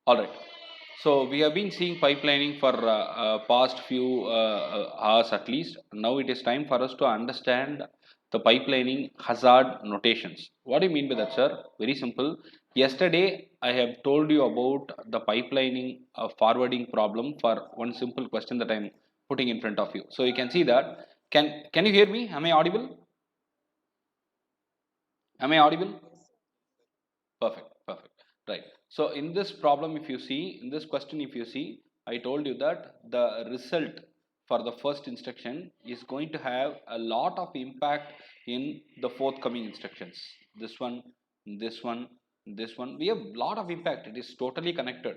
Alright. So we have been seeing pipelining for past few hours at least. Now it is time for us to understand the pipelining hazard notations. What do you mean by that, sir? Very simple. Yesterday I have told you about the pipelining forwarding problem for one simple question that I am putting in front of you. So you can see that. Can you hear me? Am I audible? Am I audible? Perfect, perfect. Right. So in this problem, if you see, in this question, if you see, I told you that the result for the first instruction is going to have a lot of impact in the forthcoming instructions. This one, this one, this one. We have a lot of impact. It is totally connected.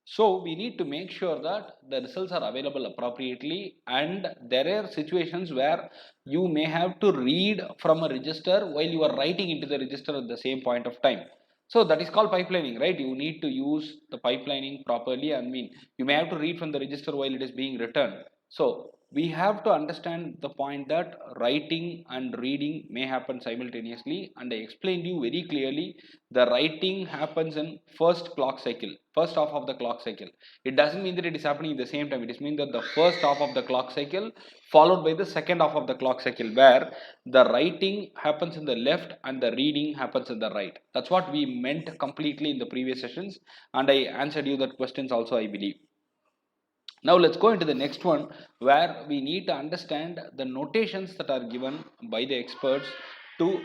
So we need to make sure that the results are available appropriately, and there are situations where you may have to read from a register while you are writing into the register at the same point of time. So that is called pipelining, right? You need to use the pipelining properly. I mean, you may have to read from the register while it is being written. So we have to understand the point that writing and reading may happen simultaneously, and I explained you very clearly. The writing happens in first clock cycle, first half of the clock cycle. It doesn't mean that it is happening at the same time. It is mean that the first half of the clock cycle followed by the second half of the clock cycle, where the writing happens in the left and the reading happens in the right. That's what we meant completely in the previous sessions, and I answered you that questions also, I believe. Now let's go into the next one, where we need to understand the notations that are given by the experts to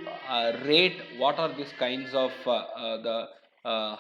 rate what are these kinds of the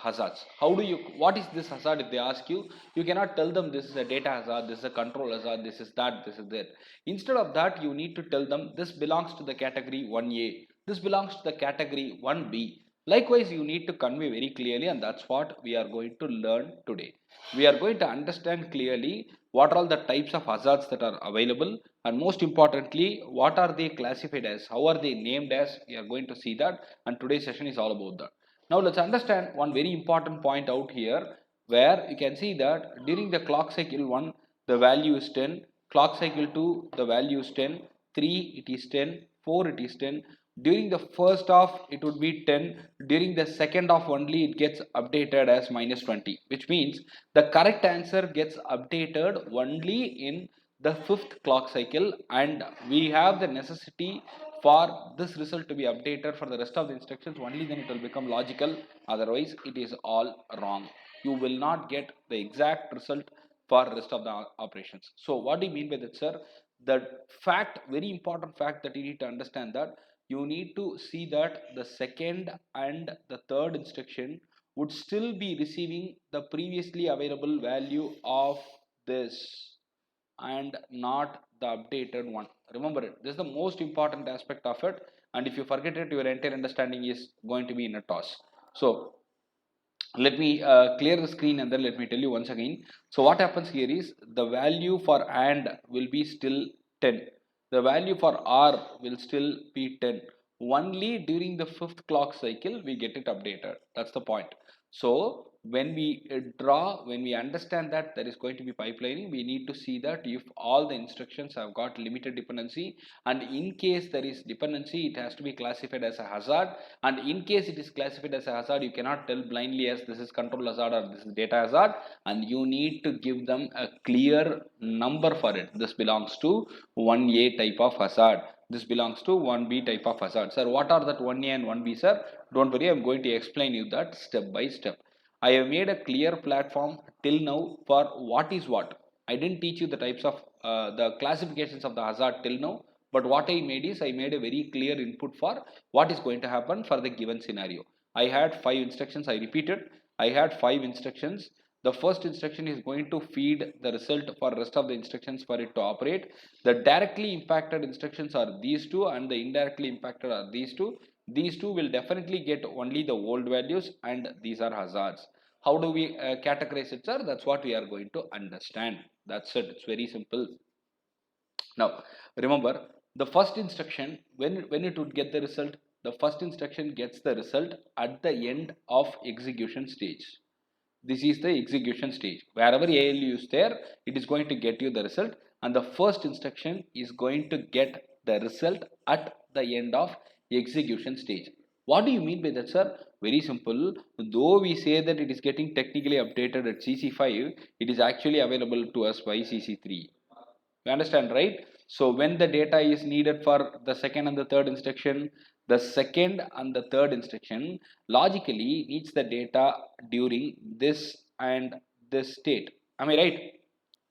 hazards. How do you, what is this hazard? If they ask you, you cannot tell them this is a data hazard, this is a control hazard, this is that, this is that. Instead of that, you need to tell them this belongs to the category 1A, this belongs to the category 1B. Likewise, you need to convey very clearly, and that's what we are going to learn today. We are going to understand clearly what are all the types of hazards that are available, and most importantly, what are they classified as, how are they named as. We are going to see that, and today's session is all about that. Now let's understand one very important point out here, where you can see that during the clock cycle 1 the value is 10, clock cycle 2 the value is 10, 3 it is 10, 4 it is 10. During the first half it would be 10, during the second half only it gets updated as minus 20, which means the correct answer gets updated only in the fifth clock cycle, and we have the necessity for this result to be updated for the rest of the instructions. Only then it will become logical, otherwise it is all wrong. You will not get the exact result for rest of the operations. So what do you mean by that, sir? The fact, very important fact that you need to understand, that you need to see that the second and the third instruction would still be receiving the previously available value of this and not the updated one. Remember it, this is the most important aspect of it, and if you forget it, your entire understanding is going to be in a toss. So let me clear the screen and then let me tell you once again. So what happens here is the value for AND will be still 10, the value for OR will still be 10. Only during the fifth clock cycle we get it updated. That's the point. So when we when we understand that there is going to be pipelining, we need to see that if all the instructions have got limited dependency, and in case there is dependency, it has to be classified as a hazard, and in case it is classified as a hazard, you cannot tell blindly as this is control hazard or this is data hazard, and you need to give them a clear number for it. This belongs to 1A type of hazard, this belongs to 1B type of hazard. Sir, what are that 1A and 1B, sir? Don't worry, I'm going to explain you that step by step. I have made a clear platform till now for what is what. I didn't teach you the types of the classifications of the hazard till now, but what I made is I made a very clear input for what is going to happen for the given scenario. I had 5 instructions, I repeated, I had 5 instructions. The first instruction is going to feed the result for rest of the instructions for it to operate. The directly impacted instructions are these two, and the indirectly impacted are these two. These two will definitely get only the old values, and these are hazards. How do we categorize it, sir? That's what we are going to understand. That's it. It's very simple. Now, remember the first instruction, when it would get the result, the first instruction gets the result at the end of execution stage. This is the execution stage. Wherever ALU is there, it is going to get you the result, and the first instruction is going to get the result at the end of execution stage. What do you mean by that, sir? Very simple. Though we say that it is getting technically updated at CC5, it is actually available to us by CC3. You understand, right? So when the data is needed for the second and the third instruction, the second and the third instruction logically needs the data during this and this state. Am I right?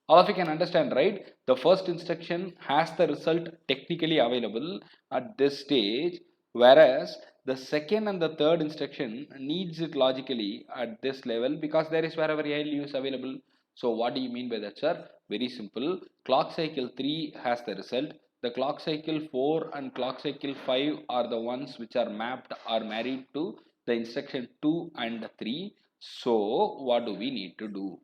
All of you can understand, right? The first instruction has the result technically available at this stage, whereas the second and the third instruction needs it logically at this level because there is wherever ALU is available. So what do you mean by that, sir? Very simple. Clock cycle 3 has the result. The clock cycle 4 and clock cycle 5 are the ones which are mapped or married to the instruction 2 and 3. So what do we need to do?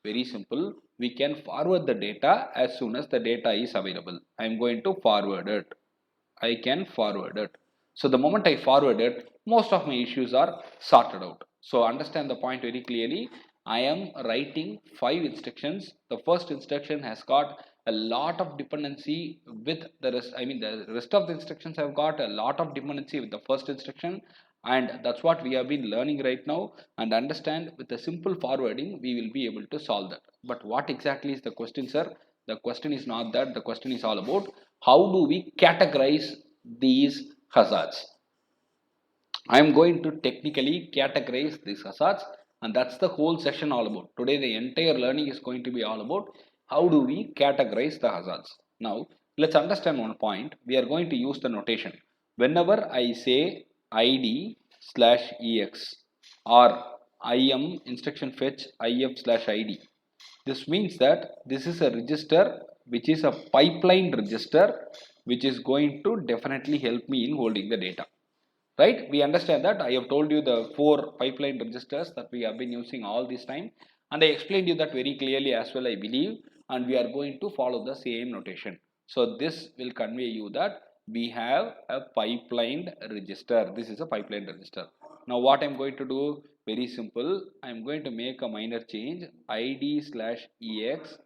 Very simple. We can forward the data as soon as the data is available. I am going to forward it. I can forward it. So the moment I forward it, most of my issues are sorted out. So understand the point very clearly. I am writing 5 instructions. The first instruction has got a lot of dependency with the rest. I mean, the rest of the instructions have got a lot of dependency with the first instruction, and that's what we have been learning right now. And understand, with a simple forwarding we will be able to solve that. But what exactly is the question, sir? The question is not that. The question is all about how do we categorize these hazards. I am going to technically categorize these hazards, and that's the whole session all about. Today the entire learning is going to be all about how do we categorize the hazards. Now let's understand one point. We are going to use the notation. Whenever I say id slash ex or im instruction fetch if slash id, this means that this is a register which is a pipeline register which is going to definitely help me in holding the data. Right? We understand that. I have told you the 4 pipeline registers that we have been using all this time, and I explained you that very clearly as well, I believe, and we are going to follow the same notation. So this will convey you that we have a pipeline register. This is a pipeline register. Now what I am going to do, very simple. I am going to make a minor change, id slash ex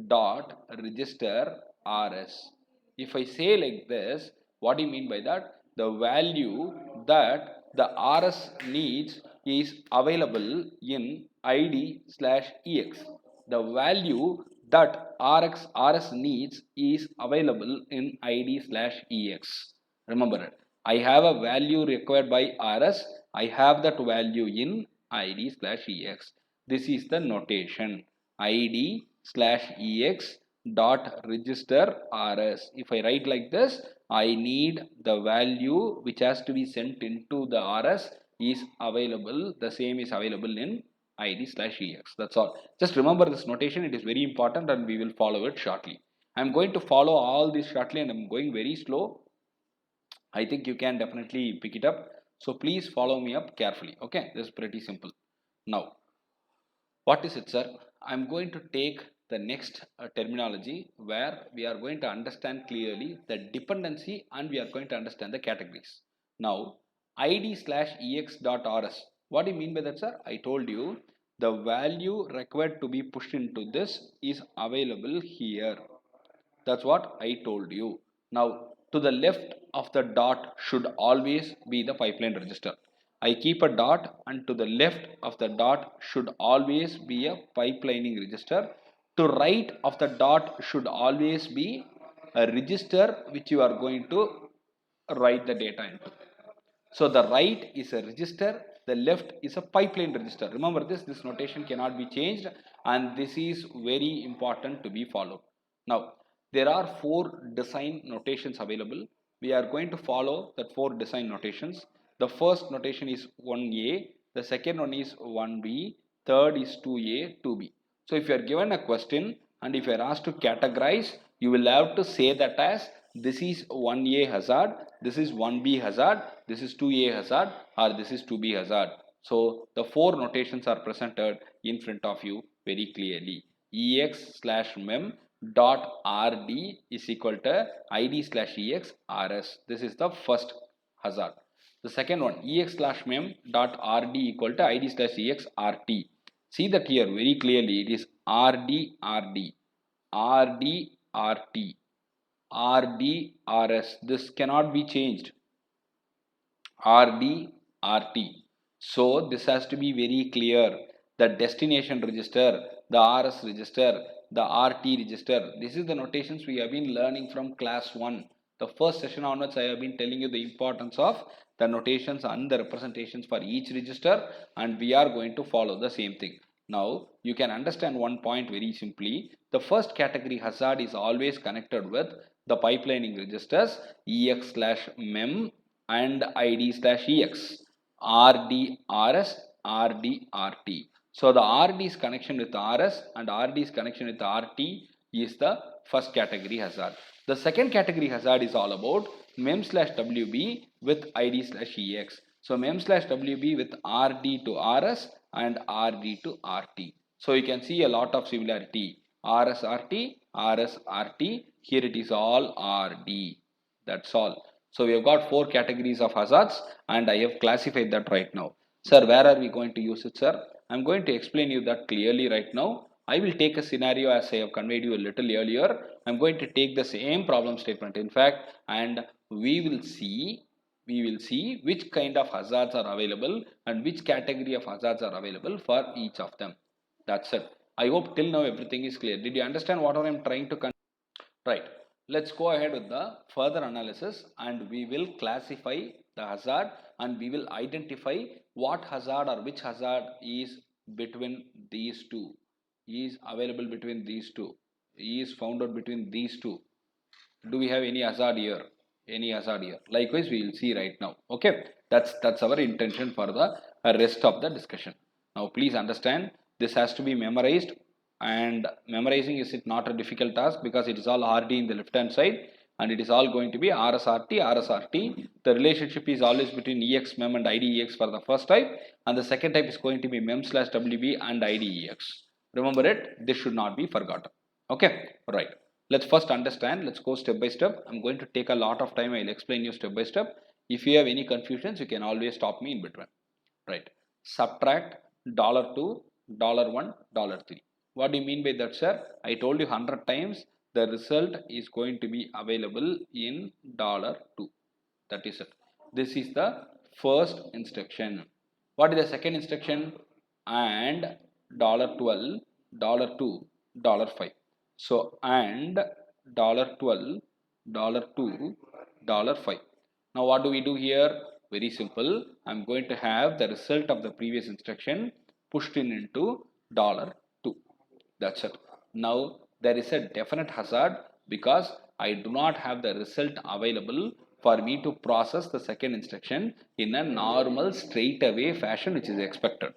dot register rs. If I say like this, what do you mean by that? The value that the rs needs is available in id slash ex. The value that rs needs is available in id slash ex. Remember it. I have a value required by rs. I have that value in id slash ex. This is the notation. id slash ex dot register rs. If I write like this, I need the value which has to be sent into the rs is available. The same is available in id slash ex. That's all. Just remember this notation. It is very important and we will follow it shortly. I am going to follow all this shortly and I am going very slow. I think you can definitely pick it up. So please follow me up carefully. Okay, this is pretty simple. Now, what is it, sir? I'm going to take the next terminology where we are going to understand clearly the dependency and we are going to understand the categories. Now, id slash ex dot rs. What do you mean by that, sir? I told you the value required to be pushed into this is available here. That's what I told you. Now, to the left of the dot should always be the pipeline register. I keep a dot, and to the left of the dot should always be a pipelining register. To right of the dot should always be a register which you are going to write the data into. So the right is a register, the left is a pipeline register. Remember this notation cannot be changed and this is very important to be followed. Now, there are 4 design notations available. We are going to follow that 4 design notations. The first notation is 1A, the second one is 1B, third is 2A, 2B. So if you are given a question and if you are asked to categorize, you will have to say that as this is 1A hazard, this is 1B hazard, this is 2A hazard, or this is 2B hazard. So the 4 notations are presented in front of you very clearly. ex slash mem dot rd is equal to id slash ex rs. This is the first hazard. The second one, ex slash mem dot rd equal to id slash ex rt. See that here very clearly, it is rd rd rd rt rd rs. This cannot be changed. rd RT. So this has to be very clear. The destination register, the RS register, the RT register. This is the notations we have been learning from class 1. The first session onwards I have been telling you the importance of the notations and the representations for each register, and we are going to follow the same thing. Now you can understand one point very simply. The first category hazard is always connected with the pipelining registers EX slash MEM and ID slash EX, RD RS, RD RT. So the RD's connection with RS and RD's connection with RT is the first category hazard. The second category hazard is all about MEM slash WB with ID slash EX. So MEM slash WB with RD to RS and RD to RT. So you can see a lot of similarity. RS RT, RS RT. Here it is all RD. That's all. So we have got 4 categories of hazards and I have classified that right now. Sir, where are we going to use it, sir? I'm going to explain you that clearly right now. I will take a scenario as I have conveyed you a little earlier. I'm going to take the same problem statement in fact, and we will see which kind of hazards are available and which category of hazards are available for each of them. That's it. I hope till now everything is clear. Did you understand what I am trying to Right. Let's go ahead with the further analysis and we will classify the hazard and we will identify what hazard or which hazard is between these two, is available between these two, is found out between these two. Do we have any hazard here? Any hazard here? Likewise, we will see right now. Okay, that's our intention for the rest of the discussion. Now, please understand this has to be memorized, and memorizing is it not a difficult task because it is all RD in the left hand side and it is all going to be RSRT, RSRT. The relationship is always between EX MEM and IDEX for the first type, and the second type is going to be MEM slash WB and IDEX. Remember it, this should not be forgotten. Okay, right. Let's first understand. Let's go step by step. I'm going to take a lot of time. I'll explain you step by step. If you have any confusions, you can always stop me in between. Right. Subtract $2, $1, $3. What do you mean by that, sir? I told you 100 times the result is going to be available in $2. That is it. This is the first instruction. What is the second instruction? And $12, $2, $5. So and $12, $2, $5. Now what do we do here? Very simple. I'm going to have the result of the previous instruction pushed in into $2. That's it. Now there is a definite hazard because I do not have the result available for me to process the second instruction in a normal straightaway fashion which is expected.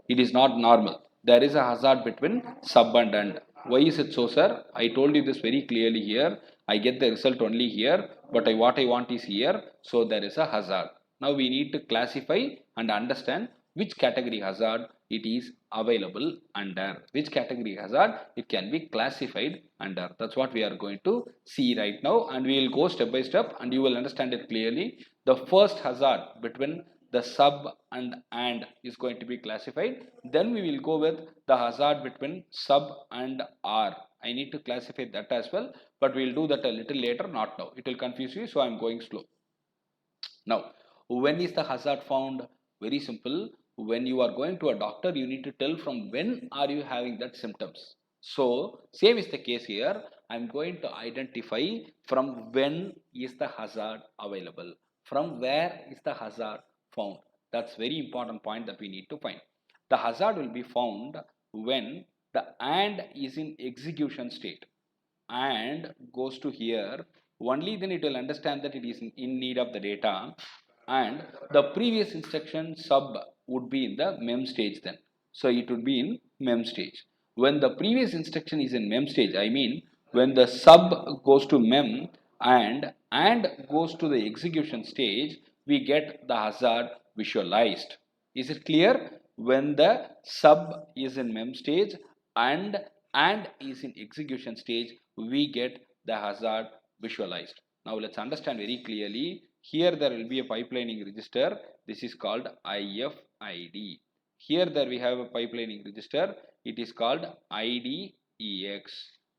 It is not normal. There is a hazard between sub and AND. Why is it so, sir? I told you this very clearly here. I get the result only here, but what I want is here. So there is a hazard. Now we need to classify and understand which category hazard it is available under. Which category hazard it can be classified under. That's what we are going to see right now, and we will go step by step and you will understand it clearly. The first hazard between the sub and is going to be classified. Then we will go with the hazard between sub and R. I need to classify that as well, but we will do that a little later, not now. It will confuse you, so I am going slow. Now, when is the hazard found? Very simple. When you are going to a doctor, you need to tell from when are you having that symptoms. So, same is the case here. I am going to identify from when is the hazard available. From where is the hazard found. That's very important point that we need to find. The hazard will be found when the AND is in execution state. AND goes to here, only then it will understand that it is in need of the data, and the previous instruction sub would be in the MEM stage then. So it would be in MEM stage. When the previous instruction is in MEM stage, I mean when the sub goes to MEM and goes to the execution stage, we get the hazard visualized. Is it clear? When the sub is in MEM stage and is in execution stage, we get the hazard visualized. Now let's understand very clearly. Here there will be a pipelining register. This is called IFID. Here there we have a pipelining register. It is called IDEX.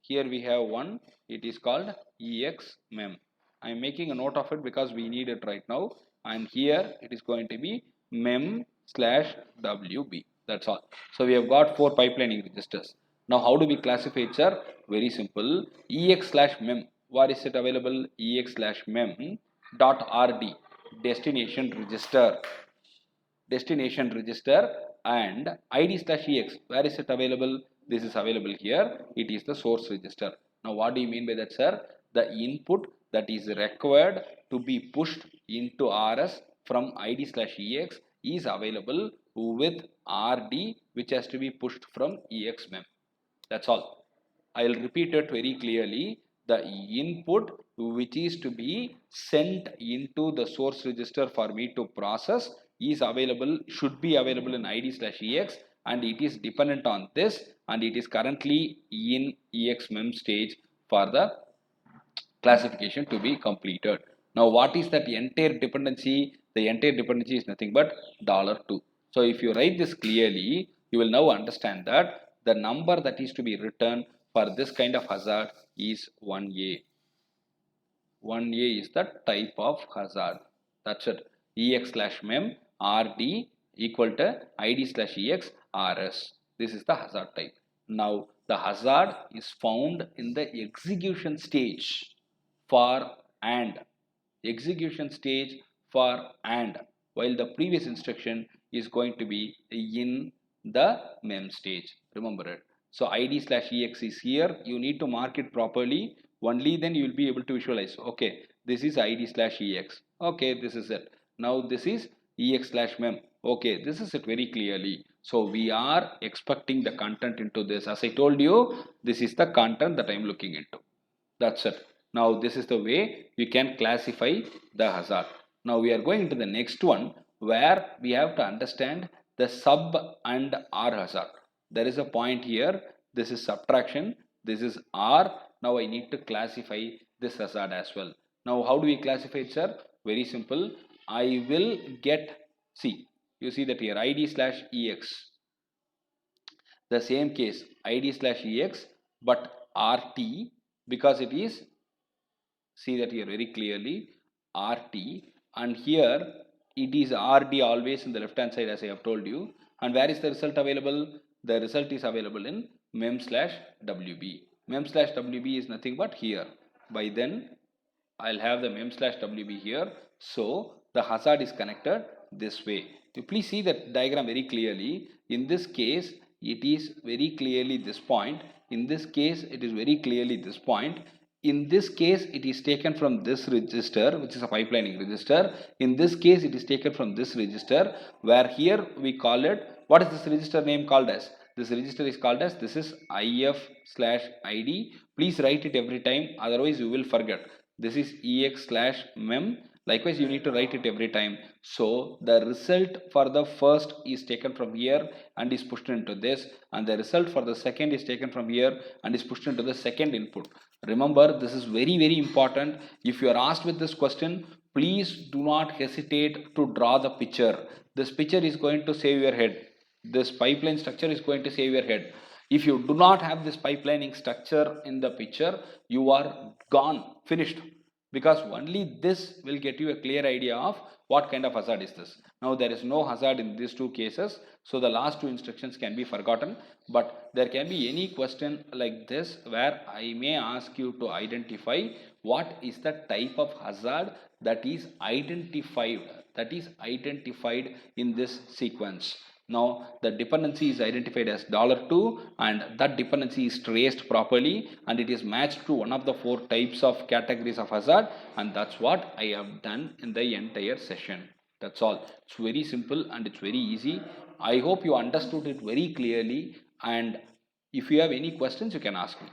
Here we have one. It is called EXMEM. I am making a note of it because we need it right now. And here it is going to be mem slash WB. That's all. So we have got 4 pipelining registers. Now how do we classify it, sir? Very simple. EX slash mem. Where is it available? EX slash mem dot RD, destination register. Destination register, and ID slash EX. Where is it available? This is available here. It is the source register. Now what do you mean by that, sir? The input that is required to be pushed into RS from ID slash EX is available with RD, which has to be pushed from EX mem. That's all. I'll repeat it very clearly. The input which is to be sent into the source register for me to process is available, should be available in ID slash EX, and it is dependent on this, and it is currently in EX mem stage for the classification to be completed. Now what is that entire dependency? The entire dependency is nothing but $2. So if you write this clearly, you will now understand that the number that is to be returned for this kind of hazard is 1A. 1A is the type of hazard. That's it. EX slash mem RD equal to ID slash EX RS. This is the hazard type. Now the hazard is found in the execution stage for AND. Execution stage for AND, while the previous instruction is going to be in the mem stage. Remember it. So ID slash EX is here. You need to mark it properly. Only then you will be able to visualize. Okay, this is ID slash EX. Okay, this is it. Now this is EX slash mem. Okay, this is it very clearly. So we are expecting the content into this. As I told you, this is the content that I am looking into. That's it. Now this is the way we can classify the hazard. Now we are going to the next one where we have to understand the sub and R hazard. There is a point here. This is subtraction. This is R. Now I need to classify this hazard as well. Now how do we classify it, sir? Very simple. I will get, see, you see that here ID slash EX. The same case ID slash EX, but RT, because it is, see that here very clearly RT, and here it is RD always in the left hand side, as I have told you. And where is the result available? The result is available in mem slash WB. Mem slash WB is nothing but here. By then I'll have the mem slash WB here. So the hazard is connected this way. You please see that diagram very clearly. In this case it is very clearly this point. In this case it is very clearly this point. In this case it is taken from this register, which is a pipelining register. In this case it is taken from this register, where here we call it, what is this register name called as? This register is called as, this is IF slash ID. Please write it every time, otherwise you will forget. This is EX slash mem. Likewise you need to write it every time. So the result for the first is taken from here and is pushed into this, and the result for the second is taken from here and is pushed into the second input. Remember, this is very important. If you are asked with this question, please do not hesitate to draw the picture. This picture is going to save your head. This pipeline structure is going to save your head. If you do not have this pipelining structure in the picture, you are gone, finished. Because only this will get you a clear idea of what kind of hazard is this. Now there is no hazard in these two cases, so the last two instructions can be forgotten. But there can be any question like this where I may ask you to identify what is the type of hazard that is identified in this sequence. Now the dependency is identified as $2, and that dependency is traced properly and it is matched to one of the 4 types of categories of hazard, and that's what I have done in the entire session. That's all. It's very simple and it's very easy. I hope you understood it very clearly, and if you have any questions you can ask me.